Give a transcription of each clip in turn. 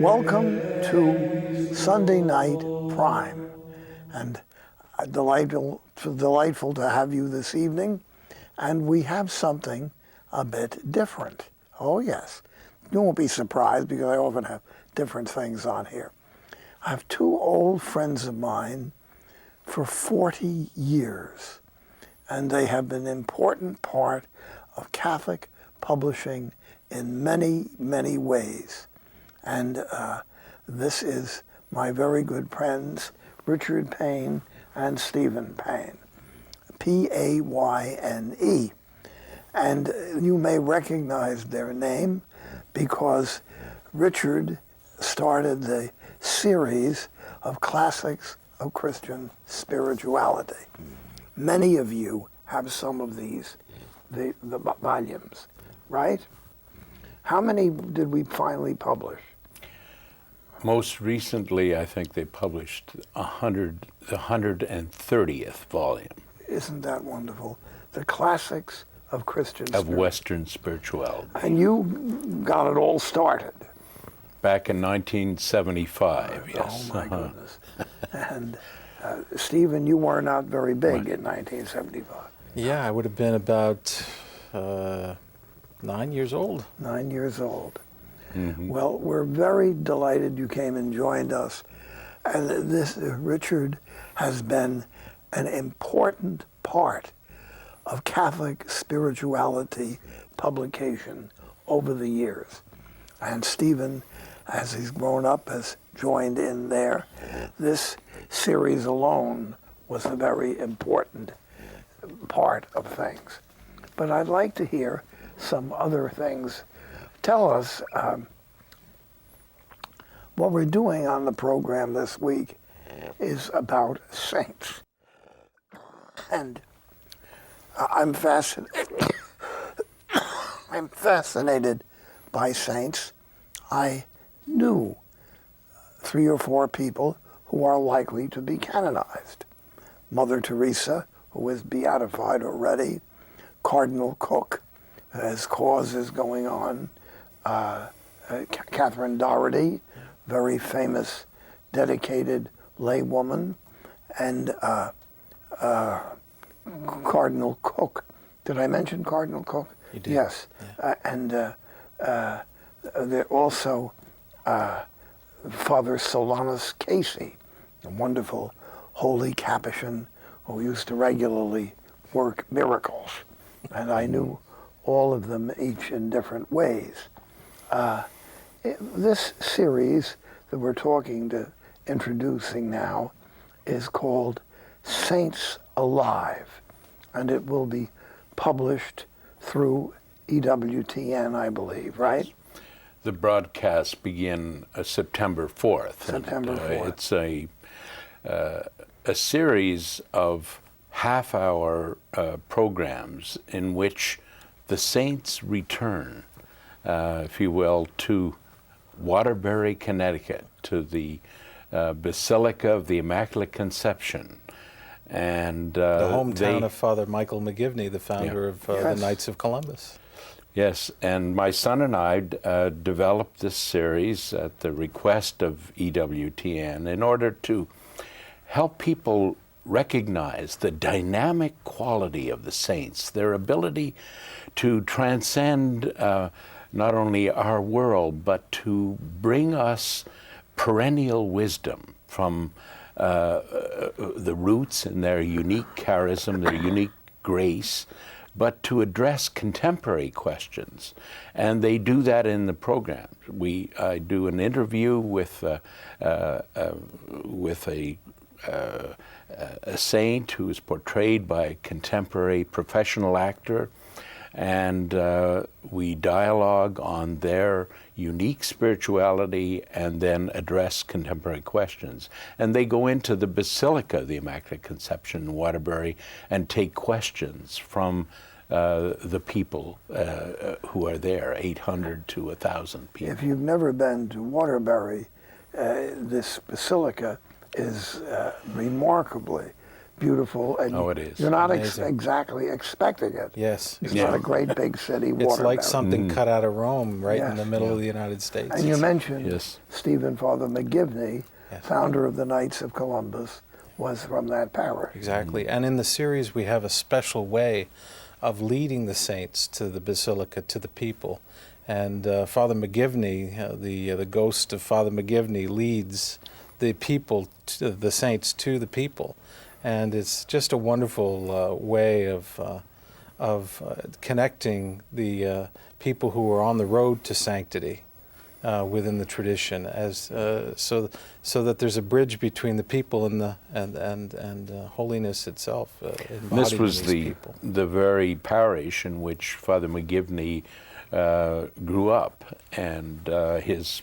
Welcome to Sunday Night Prime, and delightful to have you this evening. And we have something a bit different. Oh yes, you won't be surprised because I often have different things on here. I have two old friends of mine for 40 years, and they have been an important part of Catholic publishing in many, many ways. And this is my very good friends, Richard Payne and Stephen Payne, P-A-Y-N-E. And you may recognize their name because Richard started the series of classics of Christian spirituality. Many of you have some of these, the volumes, right? How many did we finally publish? Most recently, I think they published the 130th volume. Isn't that wonderful? The classics of Christian of Western spirituality. And you got it all started. Back in 1975, yes. Oh my goodness. And Stephen, you were not very big in 1975. Yeah, I would have been about 9 years old. 9 years old. Mm-hmm. Well, we're very delighted you came and joined us. And this, Richard, has been an important part of Catholic spirituality publication over the years. And Stephen, as he's grown up, has joined in there. This series alone was a very important part of things. But I'd like to hear some other things. Tell us, what we're doing on the program this week is about saints. And I'm fascinated by saints. I knew 3 or 4 people who are likely to be canonized. Mother Teresa, who is beatified already, Cardinal Cook, as cause is going on, Catherine Doherty, very famous, dedicated laywoman, and Cardinal Cook. Did I mention Cardinal Cook? You did. Yes. Yeah. And there also Father Solanus Casey, a wonderful holy Capuchin who used to regularly work miracles. And I knew all of them, each in different ways. This series that we're introducing now is called Saints Alive, and it will be published through EWTN, I believe, right? The broadcasts begin September 4th. September 4th. It's a series of half-hour programs in which the saints return, if you will, to Waterbury, Connecticut, to the Basilica of the Immaculate Conception. And the hometown of Father Michael McGivney, the founder of the Knights of Columbus. Yes, and my son and I developed this series at the request of EWTN in order to help people recognize the dynamic quality of the saints, their ability to transcend not only our world, but to bring us perennial wisdom from the roots in their unique charism, their unique grace, but to address contemporary questions. And they do that in the program. I do an interview with a saint who is portrayed by a contemporary professional actor, and we dialogue on their unique spirituality and then address contemporary questions. And they go into the Basilica of the Immaculate Conception in Waterbury and take questions from the people who are there, 800 to 1,000 people. If you've never been to Waterbury, this basilica is remarkably beautiful. And Oh, it is. You're not Amazing. exactly expecting it. Yes, It's exactly. not a great big city It's water like barrier. something cut out of Rome, right in Yes. the middle of the United States. And you mentioned Yes. Stephen Father McGivney, Yes. founder of the Knights of Columbus, was from that parish. Exactly. And in the series, we have a special way of leading the saints to the basilica, to the people. And Father McGivney, the ghost of Father McGivney, leads the people, the saints, to the people. And it's just a wonderful way of connecting the people who are on the road to sanctity within the tradition, as so that there's a bridge between the people and holiness itself. This embodied was in these people. the very parish in which Father McGivney grew up, and his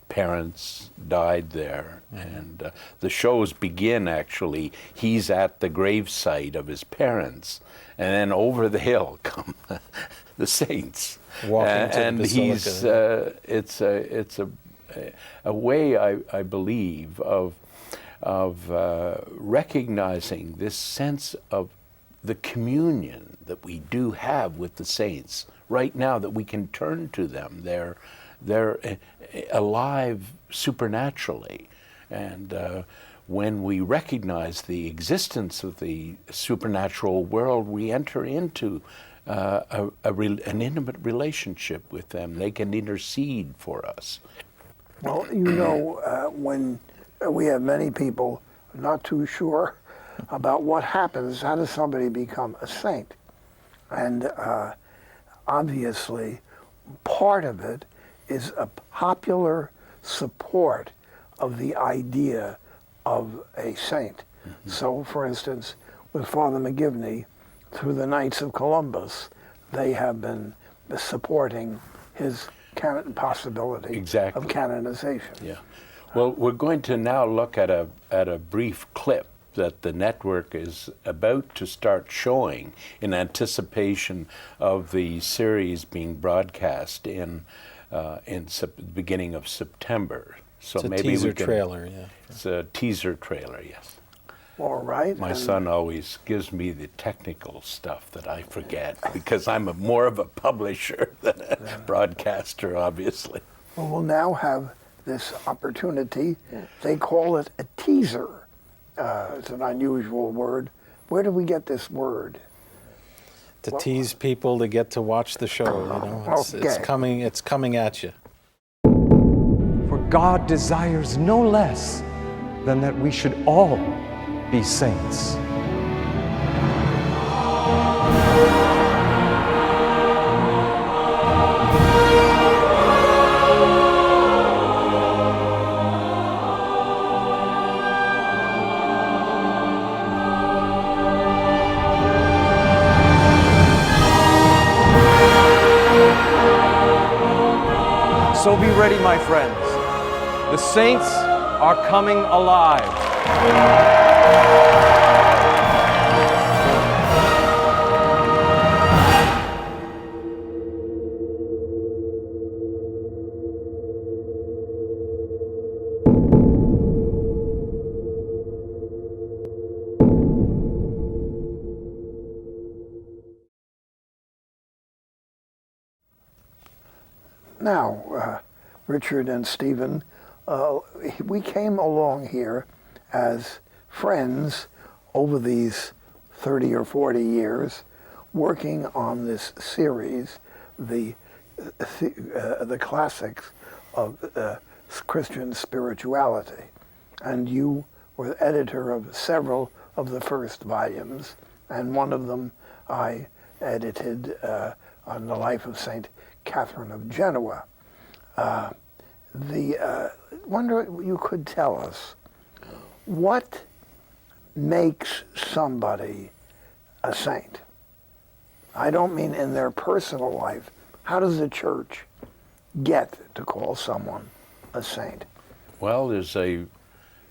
parents died there. And the shows begin, actually, he's at the gravesite of his parents, and then over the hill come the saints. Walking to the and basilica. it's a way, I believe, of recognizing this sense of the communion that we do have with the saints right now, that we can turn to them. They're alive supernaturally, and when we recognize the existence of the supernatural world, we enter into an intimate relationship with them. They can intercede for us. Well, when we have many people not too sure about what happens, how does somebody become a saint? And obviously, part of it is a popular support of the idea of a saint. Mm-hmm. So, for instance, with Father McGivney, through the Knights of Columbus, they have been supporting his possibility Exactly. of canonization. Yeah. Well, we're going to now look at a brief clip that the network is about to start showing in anticipation of the series being broadcast in beginning of September. So It's a maybe teaser we can, trailer, yeah. It's a teaser trailer, yes. All right. My son always gives me the technical stuff that I forget because I'm more of a publisher than a broadcaster, obviously. Well, we'll now have this opportunity. They call it a teaser. It's an unusual word. Where do we get this word? To tease people to get to watch the show, It's Okay. it's coming at you. For God desires no less than that we should all be saints. So be ready, my friends. The saints are coming alive. Now, Richard and Stephen, we came along here as friends over these 30 or 40 years, working on this series, the classics of Christian spirituality. And you were editor of several of the first volumes, and one of them I edited on the life of St. Catherine of Genoa. Wonder if you could tell us what makes somebody a saint. I don't mean in their personal life. How does the church get to call someone a saint? Well, there's a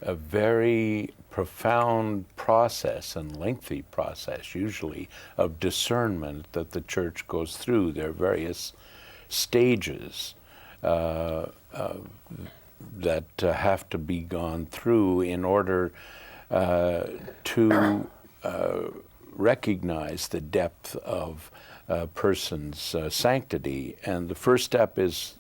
very profound process and lengthy process, usually, of discernment that the church goes through. There are various stages that have to be gone through in order to recognize the depth of a person's sanctity. And the first step is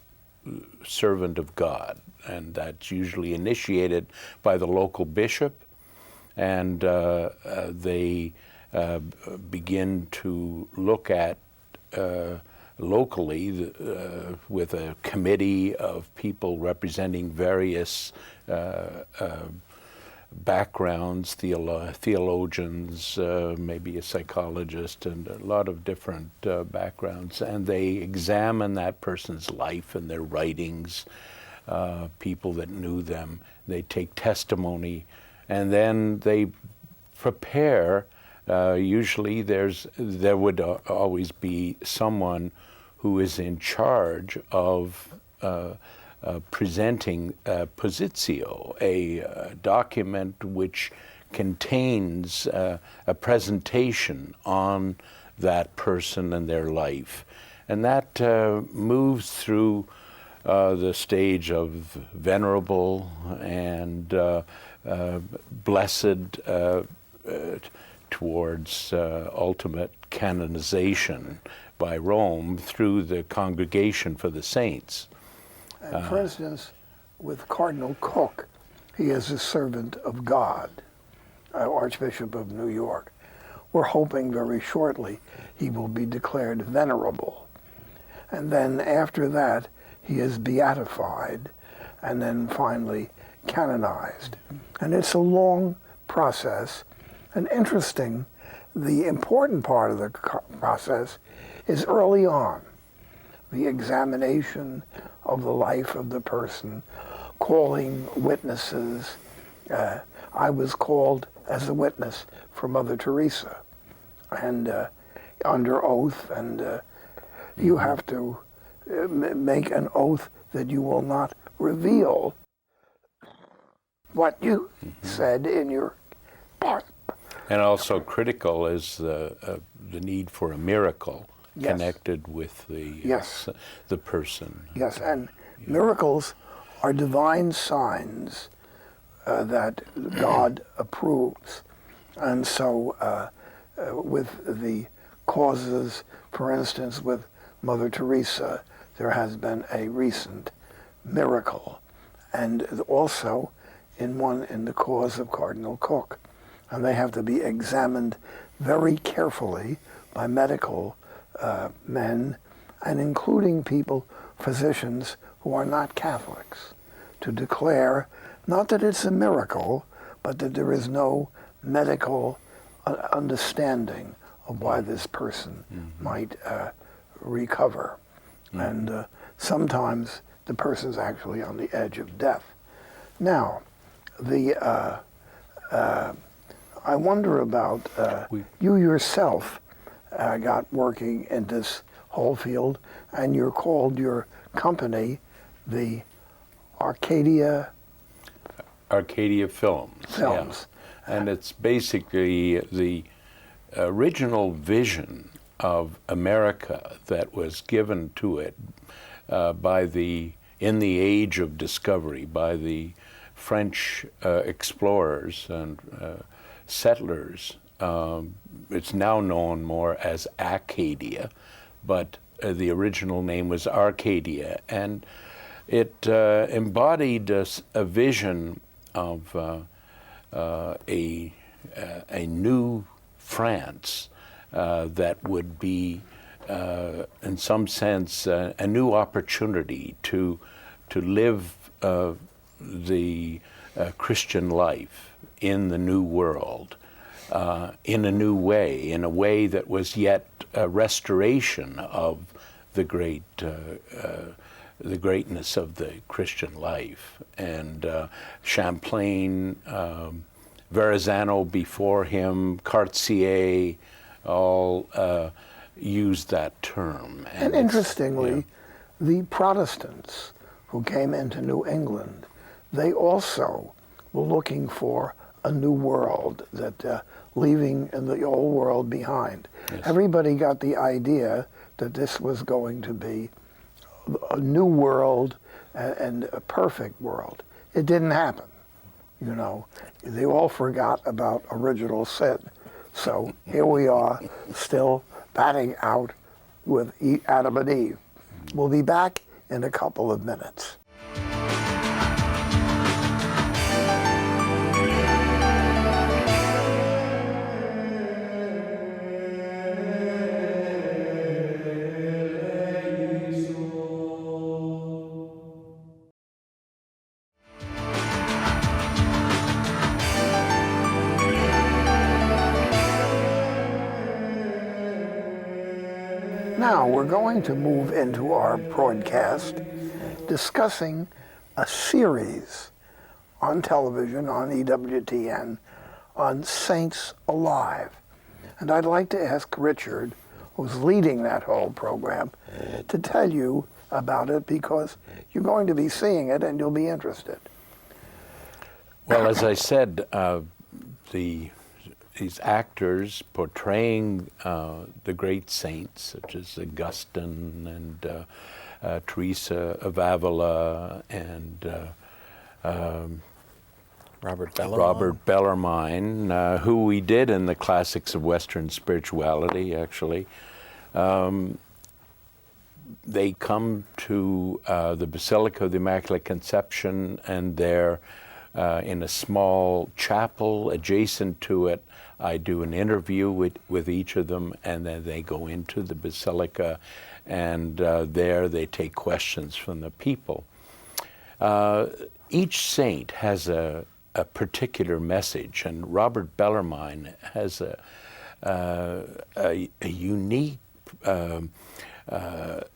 servant of God, and that's usually initiated by the local bishop, and they begin to look at locally with a committee of people representing various backgrounds, theologians, maybe a psychologist, and a lot of different backgrounds, and they examine that person's life and their writings, people that knew them. They take testimony, and then they prepare. Usually there would always be someone who is in charge of presenting a positio, a document which contains a presentation on that person and their life. And that moves through the stage of venerable and blessed towards ultimate canonization by Rome through the Congregation for the Saints. And for instance, with Cardinal Cook, he is a servant of God, Archbishop of New York. We're hoping very shortly he will be declared venerable. And then after that, he is beatified and then finally canonized. And it's a long process. And interesting, the important part of the process is early on, the examination of the life of the person, calling witnesses. I was called as a witness for Mother Teresa, and under oath, and you have to make an oath that you will not reveal what you said in your part. And also critical is the need for a miracle. Yes. Connected with the the person. Yes, and miracles are divine signs that God approves. And so with the causes, for instance, with Mother Teresa, there has been a recent miracle, and also in the cause of Cardinal Cook. And they have to be examined very carefully by medical men, and including people, physicians who are not Catholics, to declare not that it's a miracle, but that there is no medical understanding of why this person might recover. And sometimes the person's actually on the edge of death. Now, I wonder about you yourself got working in this whole field, and you're called your company the Arcadia Films. Yeah. And it's basically the original vision of America that was given to it in the age of discovery by the French explorers and settlers. It's now known more as Acadia, but the original name was Arcadia, and it embodied a vision of a new France that would be, in some sense, a new opportunity to live the Christian life in the new world, in a new way, in a way that was yet a restoration of the greatness of the Christian life. And Champlain, Verrazano before him, Cartier, all used that term. And interestingly, the Protestants who came into New England, they also were looking for a new world, that leaving the old world behind. Yes. Everybody got the idea that this was going to be a new world and a perfect world. It didn't happen. You know, they all forgot about original sin. So here we are, still batting out with Adam and Eve. We'll be back in a couple of minutes. Now we're going to move into our broadcast discussing a series on television on EWTN on Saints Alive. And I'd like to ask Richard, who's leading that whole program, to tell you about it because you're going to be seeing it and you'll be interested. Well, as I said, these actors portraying the great saints, such as Augustine and Teresa of Avila and Robert Bellarmine. Robert Bellarmine, who we did in the Classics of Western Spirituality, actually. They come to the Basilica of the Immaculate Conception, and they're in a small chapel adjacent to it. I do an interview with each of them, and then they go into the Basilica, and there they take questions from the people. Each saint has a particular message, and Robert Bellarmine has a unique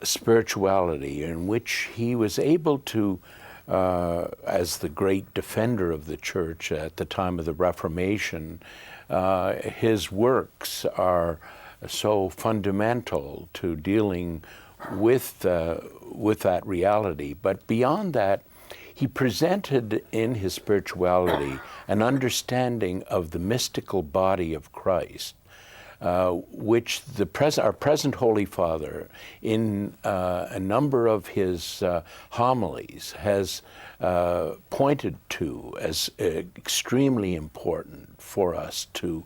spirituality in which he was able to, as the great defender of the church at the time of the Reformation, his works are so fundamental to dealing with that reality. But beyond that, he presented in his spirituality an understanding of the mystical body of Christ, which our present Holy Father, in a number of his homilies, has pointed to as extremely important for us to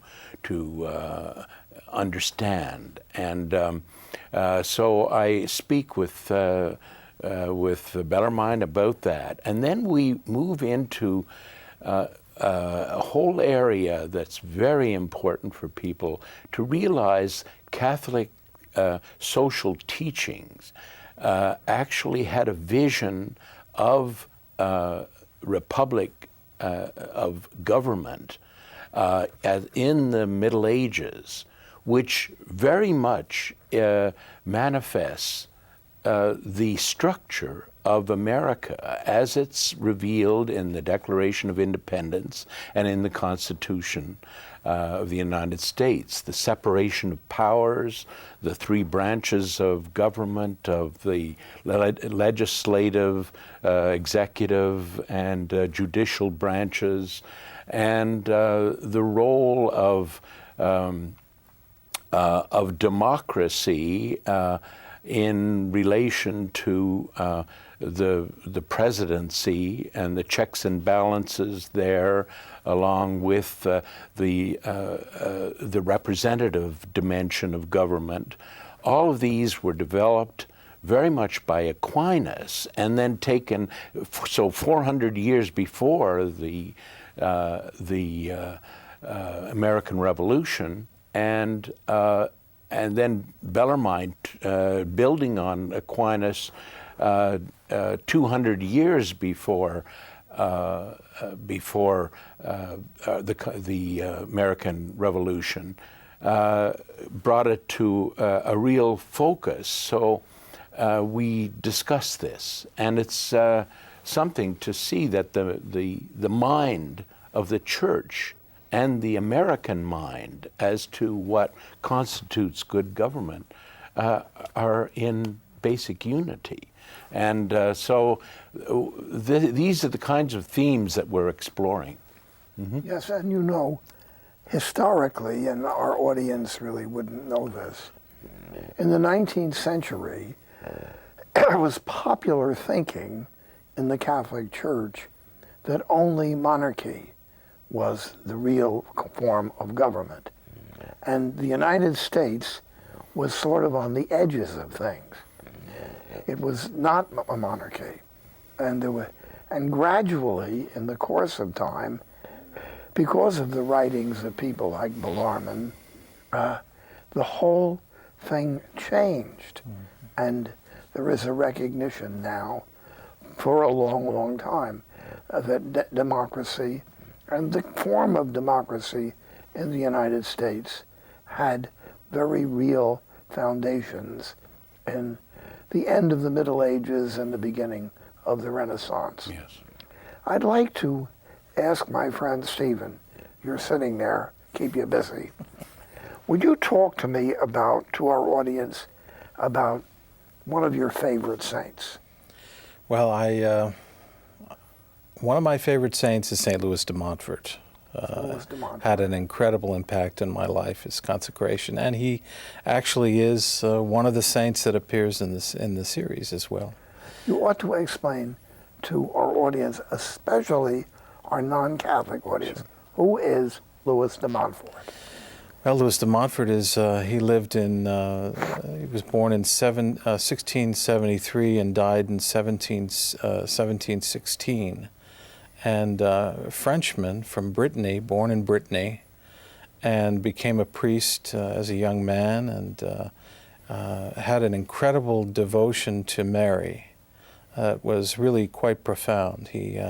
understand. And so I speak with Bellarmine about that. And then we move into a whole area that's very important for people to realize. Catholic social teachings actually had a vision of republic, of government as in the Middle Ages, which very much manifests the structure of America as it's revealed in the Declaration of Independence and in the Constitution of the United States. The separation of powers, the three branches of government, of the legislative, executive, and judicial branches, and the role of democracy in relation to the presidency and the checks and balances there, along with the representative dimension of government. All of these were developed very much by Aquinas, and then taken, so 400 years before the American Revolution, and then Bellarmine, building on Aquinas 200 years before the American Revolution, brought it to a real focus. So we discuss this, and it's something to see that the mind of the Church and the American mind as to what constitutes good government are in basic unity. And so these are the kinds of themes that we're exploring. Mm-hmm. Yes, and you know, historically, and our audience really wouldn't know this, in the 19th century, there was popular thinking in the Catholic Church that only monarchy was the real form of government. And the United States was sort of on the edges of things. It was not a monarchy. And gradually, in the course of time, because of the writings of people like Bellarmine, the whole thing changed. And there is a recognition now, for a long, long time, that democracy and the form of democracy in the United States had very real foundations in the end of the Middle Ages and the beginning of the Renaissance. Yes. I'd like to ask my friend Stephen, you're sitting there, keep you busy. Would you talk to me to our audience, about one of your favorite saints? Well, one of my favorite saints is St. Louis De Montfort. Louis De Montfort. Had an incredible impact in my life, his consecration, and he actually is one of the saints that appears in the series as well. You ought to explain to our audience, especially our non-Catholic audience, who is Louis De Montfort? Well, Louis De Montfort is, he lived in, he was born in 1673 and died in 1716. And Frenchman from Brittany, born in Brittany, and became a priest as a young man, and had an incredible devotion to Mary. It was really quite profound. He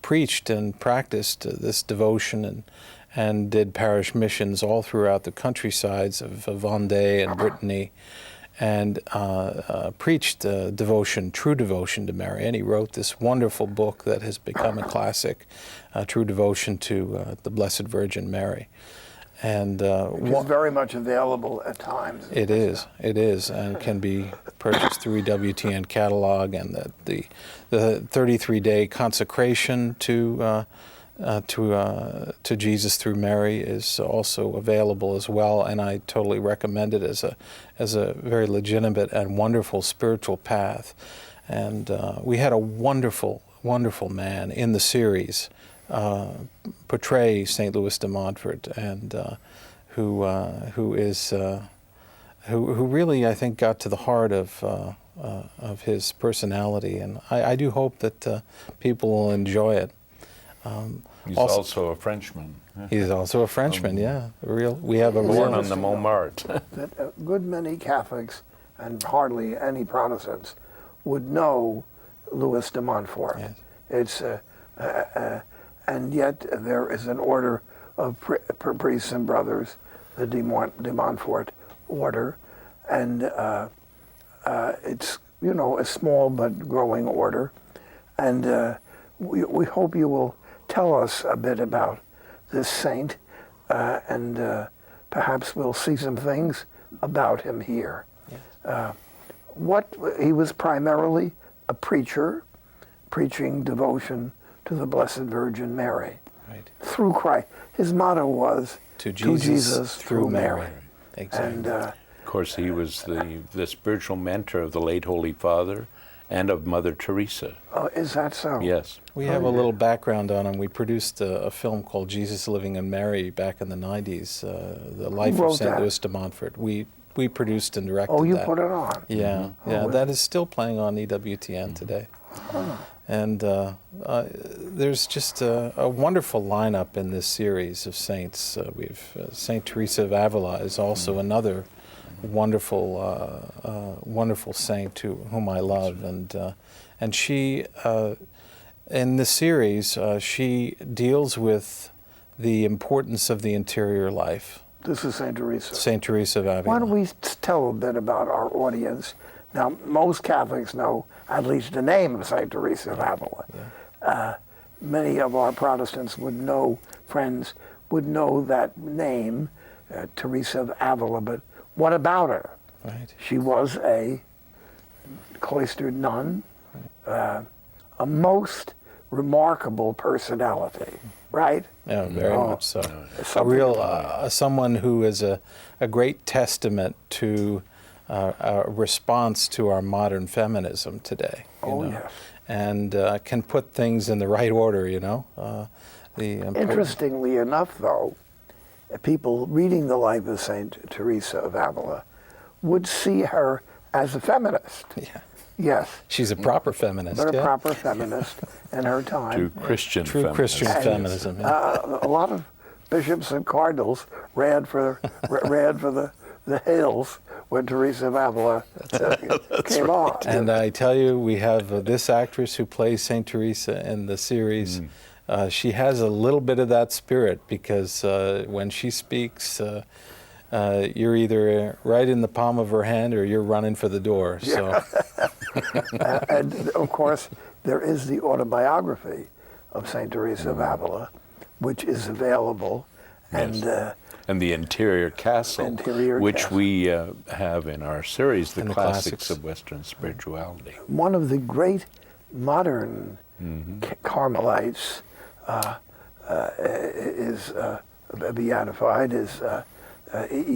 preached and practiced this devotion and did parish missions all throughout the countrysides of Vendée and Brittany, and preached devotion, true devotion to Mary. And he wrote this wonderful book that has become a classic, True Devotion to the Blessed Virgin Mary. And which is very much available at times. It is, and can be purchased through EWTN catalog, and the 33-day consecration to Jesus through Mary is also available as well, and I totally recommend it as a very legitimate and wonderful spiritual path. And we had a wonderful, wonderful man in the series portray St. Louis De Montfort, and who really, I think, got to the heart of his personality, and I do hope that people will enjoy it. He's also a Frenchman. He's also a Frenchman, yeah. We have a Born real on the Montmartre. That a good many Catholics and hardly any Protestants would know Louis De Montfort. Yes. It's and yet there is an order of priests and brothers, the De Montfort order, and it's a small but growing order, and we hope you will tell us a bit about this saint, and perhaps we'll see some things about him here. Yes. He was primarily a preacher, preaching devotion to the Blessed Virgin Mary. Right. Through Christ. His motto was, To Jesus through Mary. Exactly. And Of course, he was the spiritual mentor of the late Holy Father and of Mother Teresa. is that so? Yes. We have a little background on him. We produced a film called Jesus Living in Mary back in the 90s, the life wrote of St. that? Louis De Montfort. We produced and directed Oh, you that. put it on? Yeah, Oh, that is still playing on EWTN today. And there's just a wonderful lineup in this series of saints. We've St. Teresa of Avila is also another wonderful, wonderful saint whom I love, and she, in the series, she deals with the importance of the interior life. This is St. Teresa. St. Teresa of Avila. Why don't we tell a bit about our audience? Now, most Catholics know at least the name of St. Teresa of Avila. Yeah. Many of our Protestants friends would know that name, Teresa of Avila, but what about her? Right. She was a cloistered nun, a most remarkable personality, right? Yeah, very much so. A something real, someone who is a great testament to a response to our modern feminism today. You know? Yes. And can put things in the right order, Interestingly enough, though, people reading the life of St. Teresa of Avila would see her as a feminist. Yeah. Yes. She's a proper feminist. But a proper feminist in her time. True Christian True feminism. Christian feminism. Yeah. A lot of bishops and cardinals ran for the hills when Teresa of Avila came on. And I tell you, we have this actress who plays St. Teresa in the series. She has a little bit of that spirit, because when she speaks, you're either right in the palm of her hand or you're running for the door. So. And of course, there is the autobiography of St. Teresa of Avila, which is available. Yes. And the Interior Castle, which we have in our series, The Classics of Western Spirituality. One of the great modern Carmelites is beatified is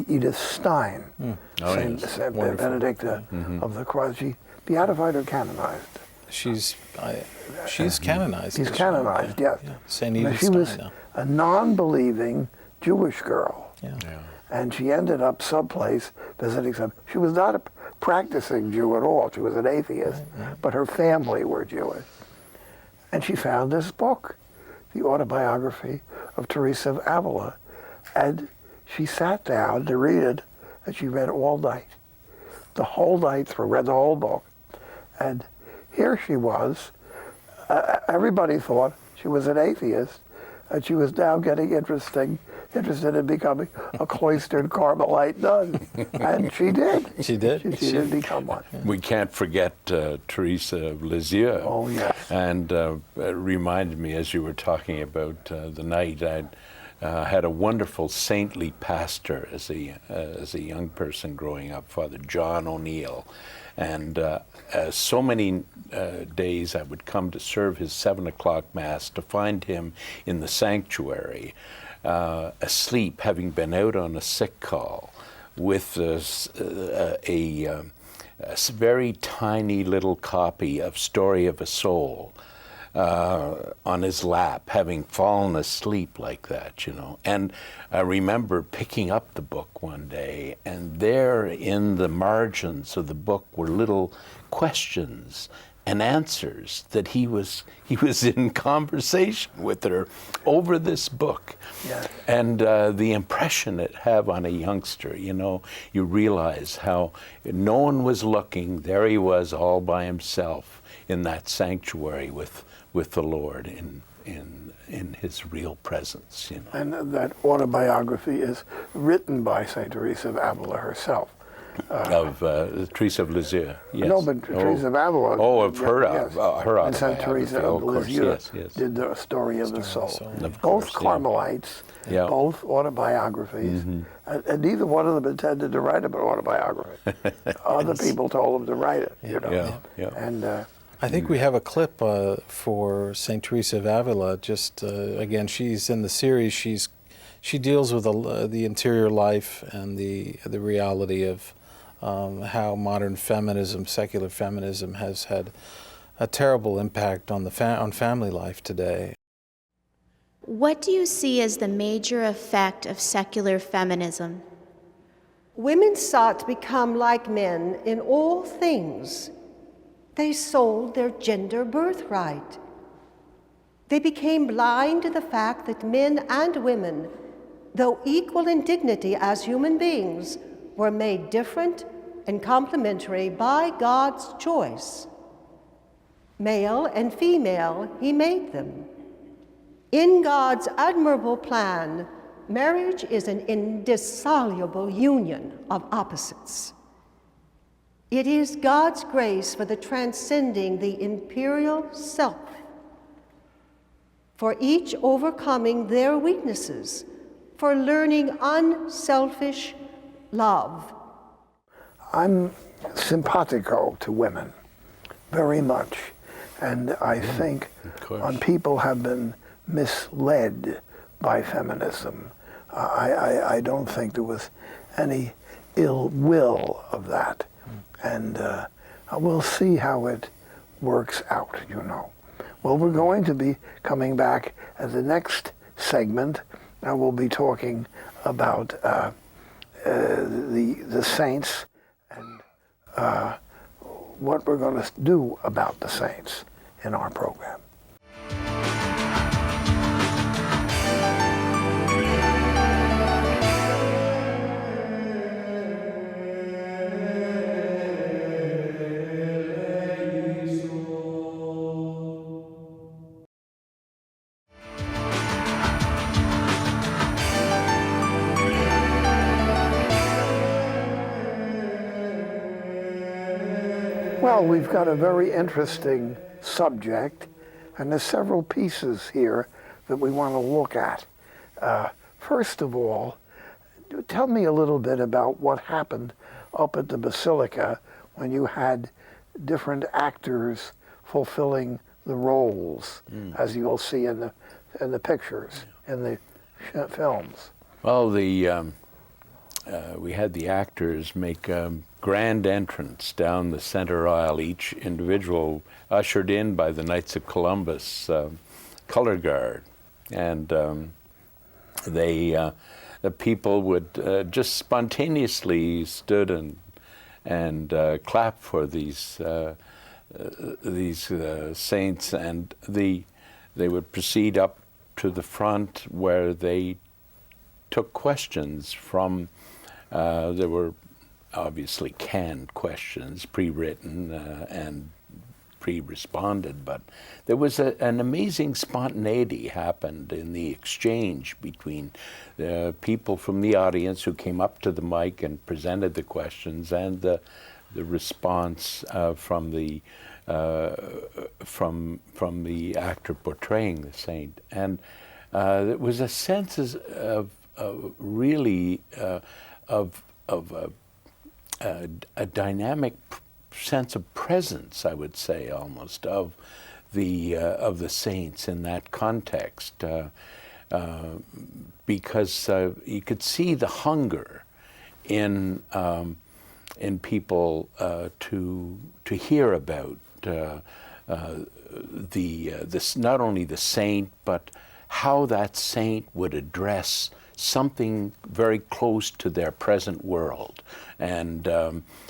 Edith Stein, Saint Benedicta of the Cross. She beatified or canonized? She's canonized. She's canonized, yes. Yeah. Saint Edith She Stein was now. a non-believing Jewish girl. Yeah. And she ended up someplace visiting some. She was not a practicing Jew at all. She was an atheist, but her family were Jewish. And she found this book, the autobiography of Teresa of Avila, and she sat down to read it, and she read all night, the whole night through, read the whole book. And here she was. Everybody thought she was an atheist, and she was now getting interested in becoming a cloistered Carmelite nun. And she did. She did? She did become one. We can't forget Teresa of Lisieux. Oh, yes. And it reminded me, as you were talking about the night, I had a wonderful saintly pastor as a young person growing up, Father John O'Neill. And so many days I would come to serve his 7 o'clock Mass, to find him in the sanctuary, asleep, having been out on a sick call, with a very tiny little copy of Story of a Soul on his lap, having fallen asleep like that, you know. And I remember picking up the book one day, and there in the margins of the book were little questions and answers that he was in conversation with her over this book. Yeah. And the impression it had on a youngster, you know, you realize how no one was looking. There he was all by himself in that sanctuary with the Lord in his real presence, you know. And that autobiography is written by St. Teresa of Avila herself. Of Teresa of Lisieux, yes. No, but Teresa of Avila. Oh, of her, yes. her And St. Teresa of Lisieux yes. did the Story of the Soul. Of Both course, Carmelites, yeah. both autobiographies, and neither one of them intended to write an autobiography. Other people told them to write it, you know. Yeah. And I think we have a clip for St. Teresa of Avila. Just again, she's in the series. She deals with the interior life and the reality of how modern feminism, secular feminism, has had a terrible impact on on family life today. What do you see as the major effect of secular feminism? Women sought to become like men in all things. They sold their gender birthright. They became blind to the fact that men and women, though equal in dignity as human beings, were made different and complementary by God's choice. Male and female, He made them. In God's admirable plan, marriage is an indissoluble union of opposites. It is God's grace for the transcending the imperial self, for each overcoming their weaknesses, for learning unselfish love. I'm simpatico to women, very much. And I think when people have been misled by feminism, I don't think there was any ill will of that. And we'll see how it works out, you know. Well, we're going to be coming back at the next segment. I will be talking about the saints and what we're going to do about the saints in our program. Well, we've got a very interesting subject, and there's several pieces here that we want to look at. First of all, tell me a little bit about what happened up at the Basilica when you had different actors fulfilling the roles, as you'll see in the pictures, in the films. Well, we had the actors make a grand entrance down the center aisle, each individual ushered in by the Knights of Columbus color guard, and the people would just spontaneously stood and clap for these saints, and they would proceed up to the front where they took questions from. There were obviously canned questions, pre-written and pre-responded, but there was an amazing spontaneity happened in the exchange between the people from the audience who came up to the mic and presented the questions, and the response from the actor portraying the saint. And there was a sense of really of a dynamic sense of presence, I would say, almost of the saints in that context, because you could see the hunger in people to hear about this, not only the saint, but how that saint would address something very close to their present world. And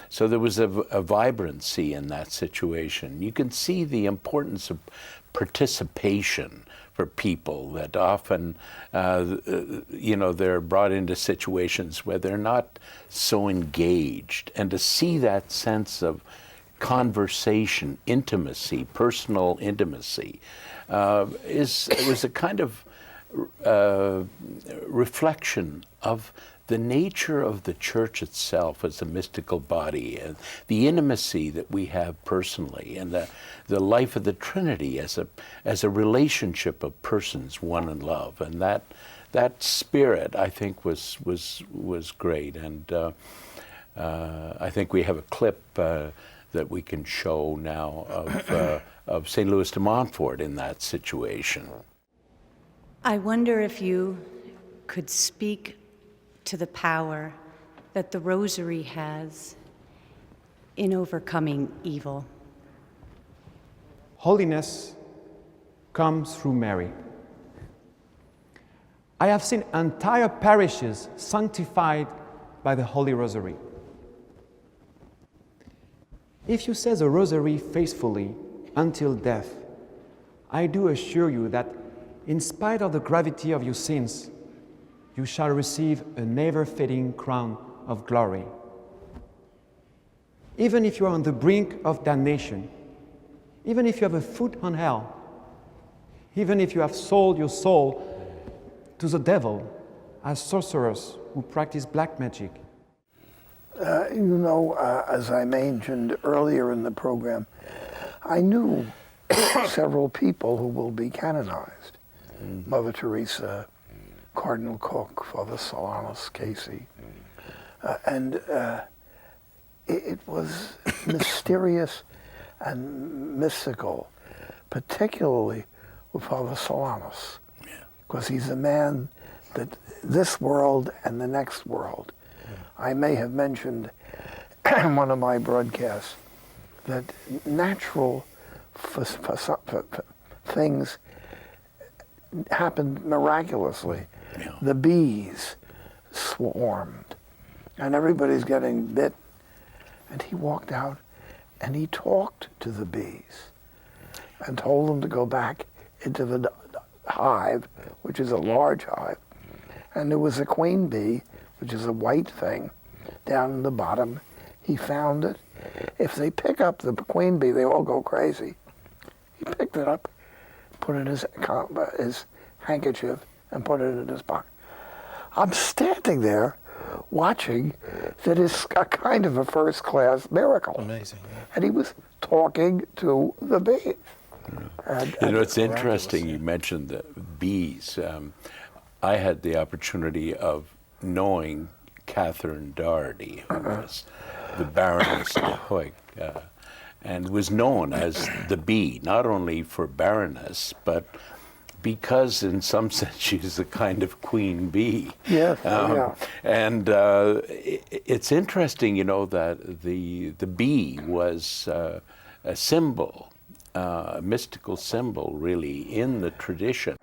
so there was a vibrancy in that situation. You can see the importance of participation for people, that often, they're brought into situations where they're not so engaged. And to see that sense of conversation, intimacy, personal intimacy, it was a kind of reflection of the nature of the church itself as a mystical body, and the intimacy that we have personally, and the life of the Trinity as a relationship of persons, one in love. And that spirit, I think, was great. And I think we have a clip that we can show now of St. Louis de Montfort in that situation. I wonder if you could speak to the power that the Rosary has in overcoming evil. Holiness comes through Mary. I have seen entire parishes sanctified by the Holy Rosary. If you say the Rosary faithfully until death, I do assure you that in spite of the gravity of your sins, you shall receive a never-fading crown of glory. Even if you are on the brink of damnation, even if you have a foot on hell, even if you have sold your soul to the devil as sorcerers who practice black magic. As I mentioned earlier in the program, I knew several people who will be canonized. Mother Teresa, Cardinal Cook, Father Solanus Casey. It was mysterious and mystical, particularly with Father Solanus, because he's a man that this world and the next world. I may have mentioned in one of my broadcasts that natural things happened miraculously. Yeah. The bees swarmed, and everybody's getting bit. And he walked out, and he talked to the bees, and told them to go back into the hive, which is a large hive. And there was a queen bee, which is a white thing, down in the bottom. He found it. If they pick up the queen bee, they all go crazy. He picked it up, put it in his handkerchief, and put it in his pocket. I'm standing there watching that is a kind of a first-class miracle. Amazing. Yeah. And he was talking to the bees. And It's interesting you mentioned the bees. I had the opportunity of knowing Catherine Doherty, who was the Baroness de Hoyk, and was known as the bee, not only for Baroness, but because in some sense she's a kind of queen bee. Yes, yeah. And it's interesting, that the bee was a symbol, a mystical symbol, really, in the tradition.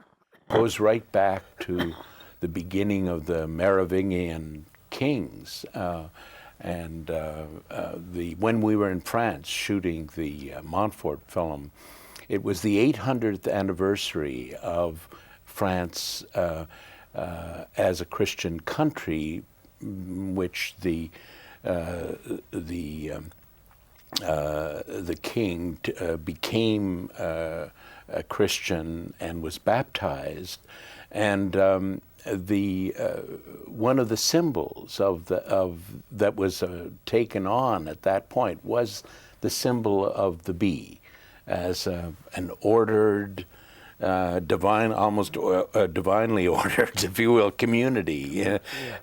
Goes right back to the beginning of the Merovingian kings. When we were in France shooting the Montfort film, it was the 800th anniversary of France as a Christian country, which the king became a Christian and was baptized, and one of the symbols that was taken on at that point was the symbol of the bee as an ordered, almost divinely ordered, if you will, community.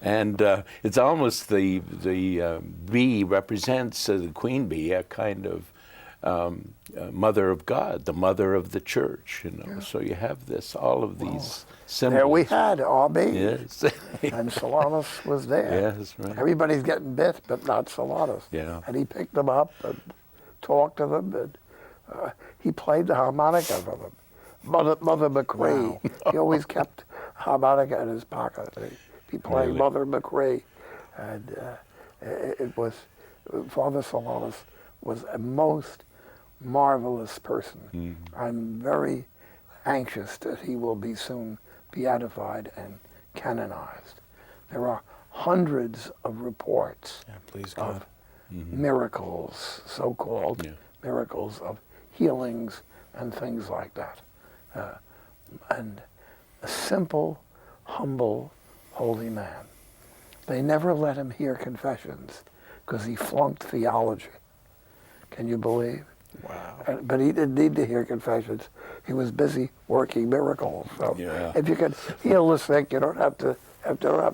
And it's almost the bee represents the queen bee, a kind of mother of God, the mother of the church. So you have all of these symbols. There we had our bees. Yes. And Solanus was there. Yes, right. Everybody's getting bit, but not Solanus. Yeah. And he picked them up and talked to them, and he played the harmonica for them. Mother McCree. Wow. He always kept harmonica in his pocket. He played Really? Mother McCree, and it was Father Solanus was a most marvelous person. Mm-hmm. I'm very anxious that he will be soon beatified and canonized. There are hundreds of reports Yeah, please God. of miracles, so-called miracles of healings and things like that. And a simple, humble, holy man. They never let him hear confessions because he flunked theology. Can you believe? Wow. But he didn't need to hear confessions. He was busy working miracles. So if you could heal the sick, you don't have to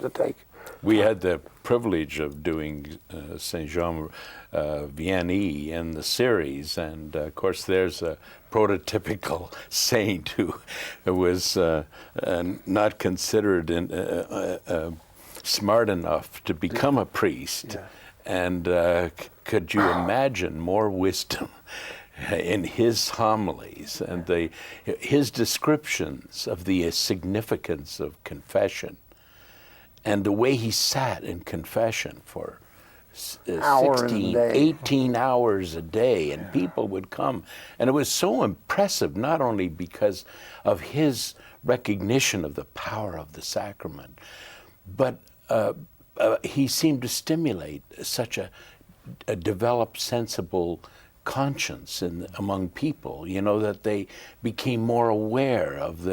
take. We had the privilege of doing Saint Jean Vianney in the series, and of course there's a prototypical saint who was not considered smart enough to become a priest. Yeah. And could you imagine more wisdom in his homilies and his descriptions of the significance of confession, and the way he sat in confession for 18 hours a day, and people would come. And it was so impressive, not only because of his recognition of the power of the sacrament, but he seemed to stimulate such a developed, sensible conscience among people, that they became more aware of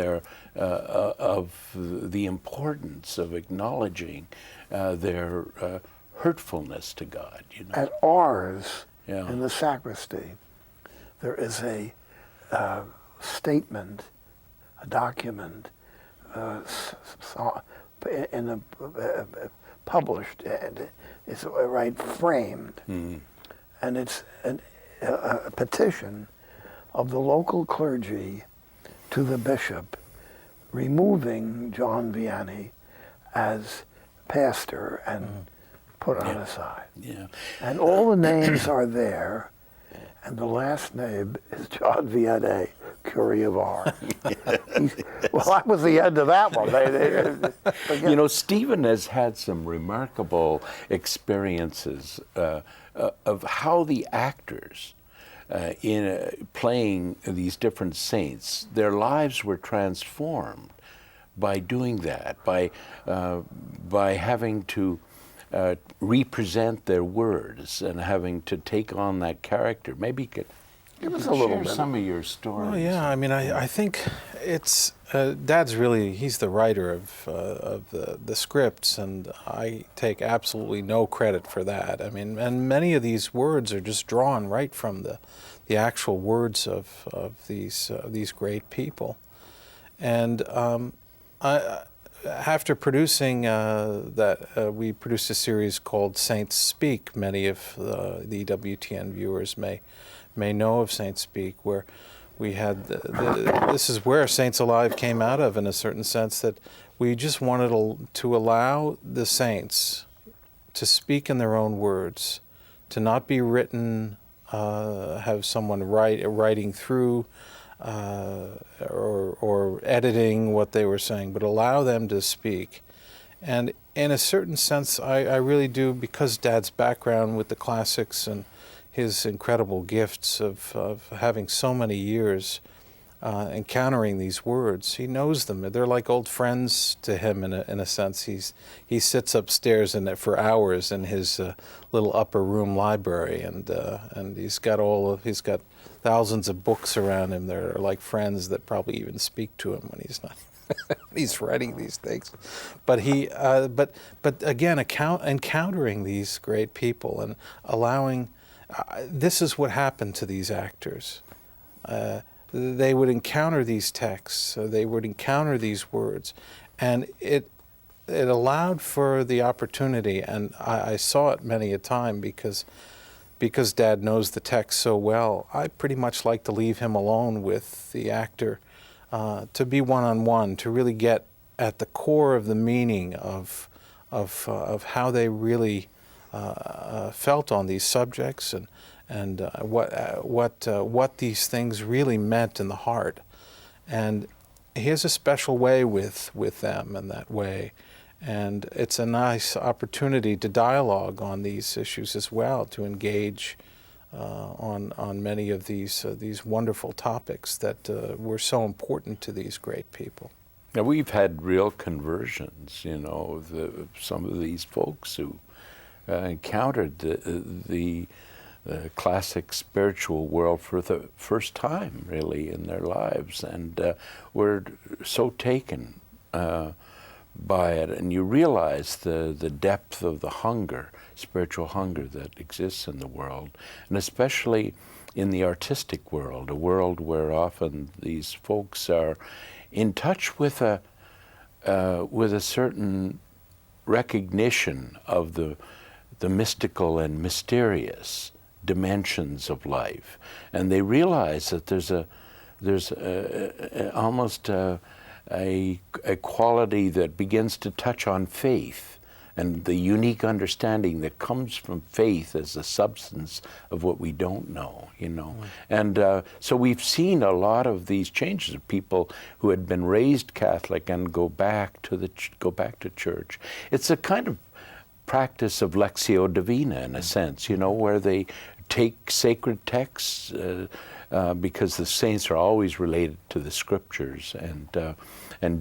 the importance of acknowledging their hurtfulness to God. At ours, in the sacristy, there is a statement, a document, published, and it's framed, and it's a petition of the local clergy to the bishop, removing John Vianney as pastor and put on aside. Yeah. And all the names are there, and the last name is John Vianney, Curry of Ars. Well, that was the end of that one. You know, Stephen has had some remarkable experiences of how the actors in playing these different saints, their lives were transformed by doing that, by having to represent their words and having to take on that character. Maybe you could give us a little share bit. some of your stories. Well, yeah, I mean, I think it's Dad's really, he's the writer of the scripts, and I take absolutely no credit for that. I mean, and many of these words are just drawn right from the actual words of these great people. And after producing we produced a series called Saints Speak. Many of the EWTN viewers may know of Saints Speak, where we had this is where Saints Alive came out of, in a certain sense, that we just wanted to allow the saints to speak in their own words, to not be written, have someone writing through or editing what they were saying, but allow them to speak. And in a certain sense, I really do, because Dad's background with the classics and his incredible gifts of having so many years encountering these words, he knows them. They're like old friends to him in a sense. He sits upstairs for hours in his little upper room library, and he's got thousands of books around him that are like friends that probably even speak to him when he's not. He's writing these things, but but again, encountering these great people and allowing. This is what happened to these actors. They would encounter these texts, they would encounter these words, and it allowed for the opportunity, and I saw it many a time because Dad knows the text so well. I pretty much like to leave him alone with the actor, to be one-on-one, to really get at the core of the meaning of how they really felt on these subjects and what these things really meant in the heart. And he has a special way with them in that way, and it's a nice opportunity to dialogue on these issues as well, to engage on many of these wonderful topics that were so important to these great people. Now, we've had real conversions, you know, some of these folks who encountered the classic spiritual world for the first time, really, in their lives, and were so taken by it. And you realize the depth of the hunger, spiritual hunger that exists in the world, and especially in the artistic world, a world where often these folks are in touch with a certain recognition of the mystical and mysterious dimensions of life, and they realize that there's almost a quality that begins to touch on faith and the unique understanding that comes from faith as the substance of what we don't know, you know. And so we've seen a lot of these changes of people who had been raised Catholic and go back to church. It's a kind of practice of Lectio Divina, in a sense, you know, where they take sacred texts because the saints are always related to the scriptures and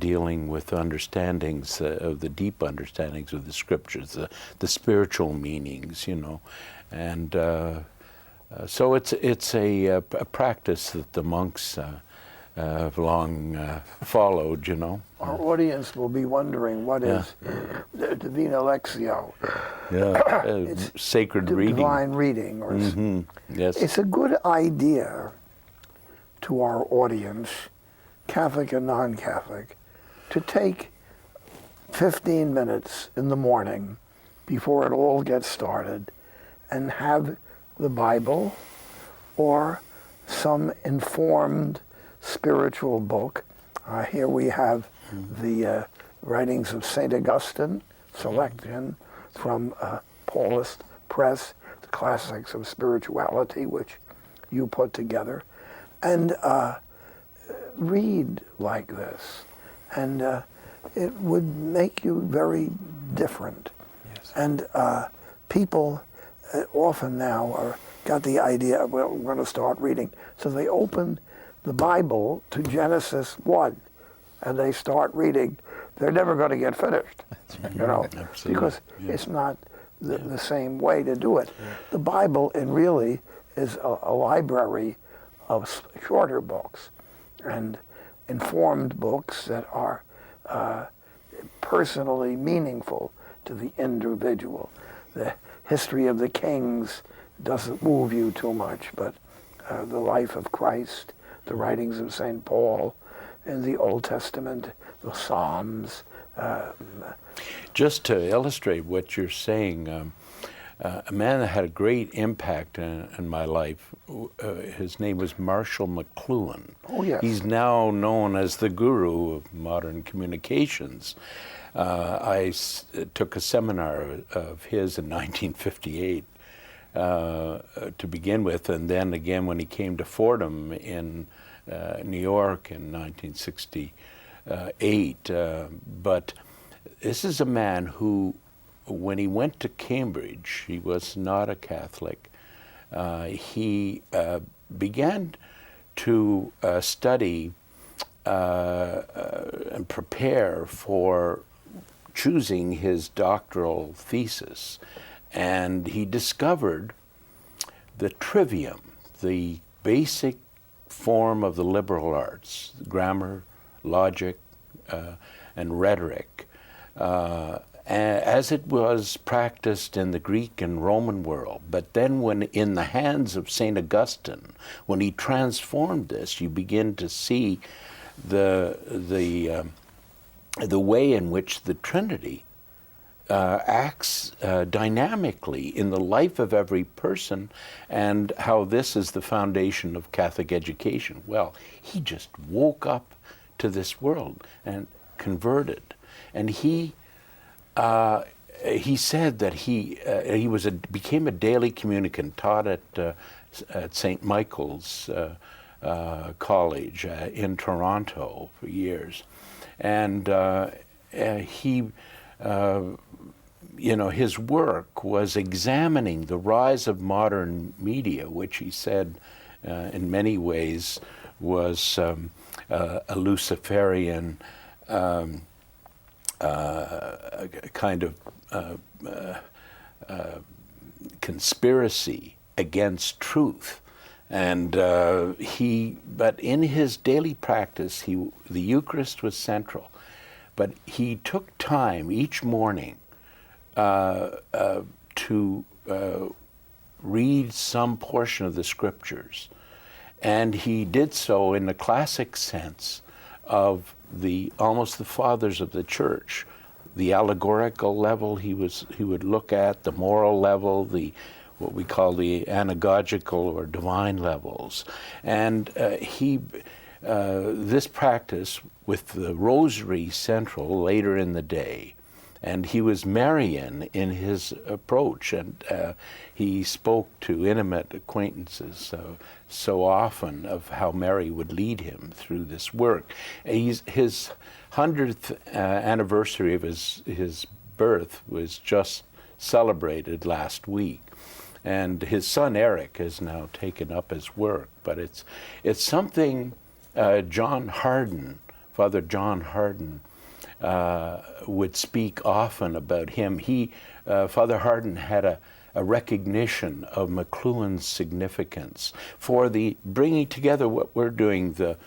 dealing with understandings of the deep understandings of the scriptures, the spiritual meanings, you know, and so it's a practice that the monks have long followed, you know. Our audience will be wondering what is the Divina Lectio. Yeah, It's sacred reading. Divine reading. Or Yes. It's a good idea to our audience, Catholic and non-Catholic, to take 15 minutes in the morning before it all gets started and have the Bible or some informed spiritual book. Here we have the writings of St Agustin, selection from Paulist Press, the Classics of Spirituality, which you put together, and read like this, and it would make you very different. Yes. And people often now got the idea, well, we're going to start reading. So they open the Bible to Genesis 1, and they start reading. They're never going to get finished, you know, Absolutely. because it's not the same way to do it. The Bible, really, is a library of shorter books and informed books that are personally meaningful to the individual. The history of the kings doesn't move you too much, but the life of Christ, the writings of St. Paul, and the Old Testament, the Psalms. Just to illustrate what you're saying, a man that had a great impact in my life, his name was Marshall Mcluhan. Oh, yes. He's now known as the guru of modern communications. I took a seminar of his in 1958 to begin with, and then again when he came to Fordham in New York in 1968. But this is a man who, when he went to Cambridge, he was not a Catholic. He began to study and prepare for choosing his doctoral thesis. And he discovered the trivium, the basic form of the liberal arts, grammar, logic, and rhetoric, as it was practiced in the Greek and Roman world. But then when in the hands of St Augustin, when he transformed this, you begin to see the way in which the Trinity acts dynamically in the life of every person, and how this is the foundation of Catholic education. Well, he just woke up to this world and converted. And he said that he became a daily communicant, taught at St. Michael's College in Toronto for years, and he. His work was examining the rise of modern media, which he said in many ways was a Luciferian kind of conspiracy against truth. And but in his daily practice, the Eucharist was central. But he took time each morning to read some portion of the scriptures. And he did so in the classic sense of almost the fathers of the church. The allegorical level he would look at, the moral level, what we call the anagogical or divine levels. And this practice with the rosary central later in the day. And he was Marian in his approach, and he spoke to intimate acquaintances so often of how Mary would lead him through this work. His 100th anniversary of his birth was just celebrated last week. And his son Eric has now taken up his work, but it's something John Harden, Father John Harden, would speak often about him. Father Harden had a recognition of Mcluhan's significance for the bringing together what we're doing, the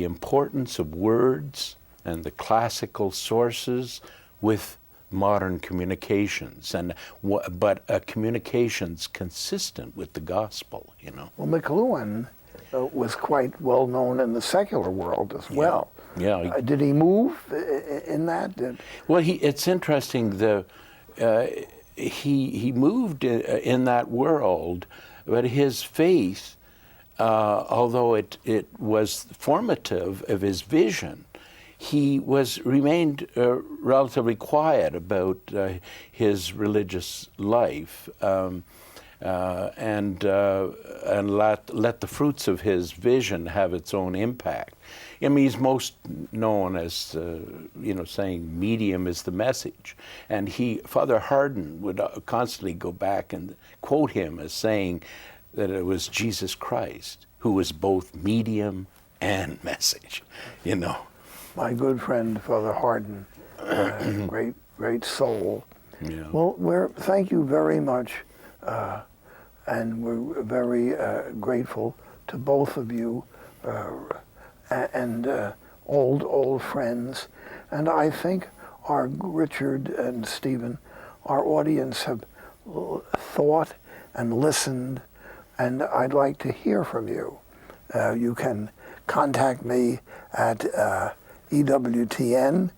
importance of words and the classical sources with modern communications, but communications consistent with the gospel, Well, Mcluhan was quite well known in the secular world as well. Yeah. Did he move in that? Well, it's interesting. He moved in that world, but his faith, although it was formative of his vision, he remained relatively quiet about his religious life. and let the fruits of his vision have its own impact. I mean, he's most known as, saying medium is the message. And Father Hardin would constantly go back and quote him as saying that it was Jesus Christ who was both medium and message, My good friend, Father Hardin, great soul. Yeah. Well, thank you very much, and we're very grateful to both of you, and old friends. And I think Richard and Stephen, our audience have thought and listened, and I'd like to hear from you. You can contact me at EWTN.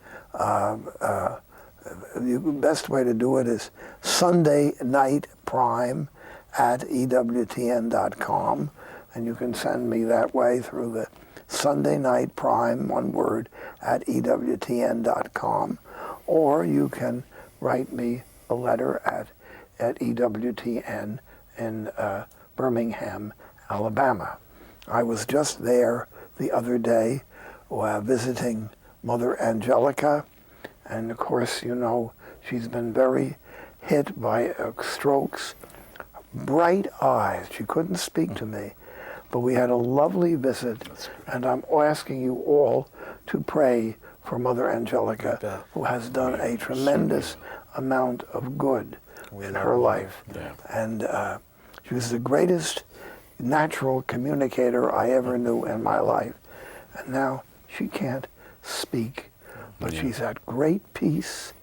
The best way to do it is Sunday Night Prime at EWTN.com, and you can send me that way through the Sunday Night Prime, one word, at EWTN.com, or you can write me a letter at EWTN in Birmingham, Alabama. I was just there the other day visiting Mother Angelica, and of course, she's been very hit by strokes. Bright eyes. She couldn't speak to me, but we had a lovely visit, and I'm asking you all to pray for Mother Angelica, who has done a tremendous amount of good in her life. Yeah. And she was the greatest natural communicator I ever knew in my life. And now she can't speak, but she's at great peace.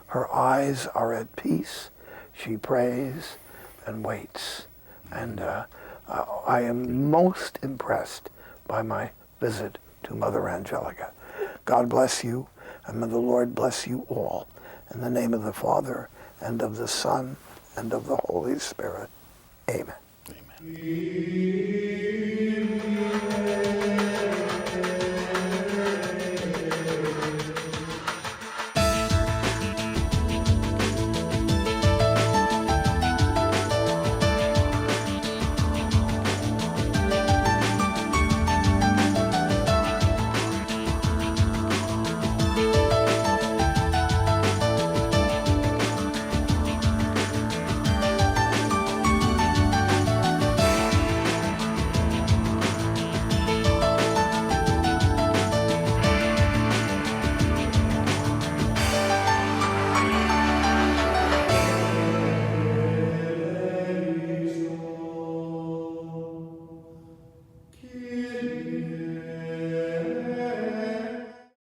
Her eyes are at peace. She prays and waits. And I am most impressed by my visit to Mother Angelica. God bless you, and may the Lord bless you all. In the name of the Father, and of the Son, and of the Holy Spirit. Amen. Amen.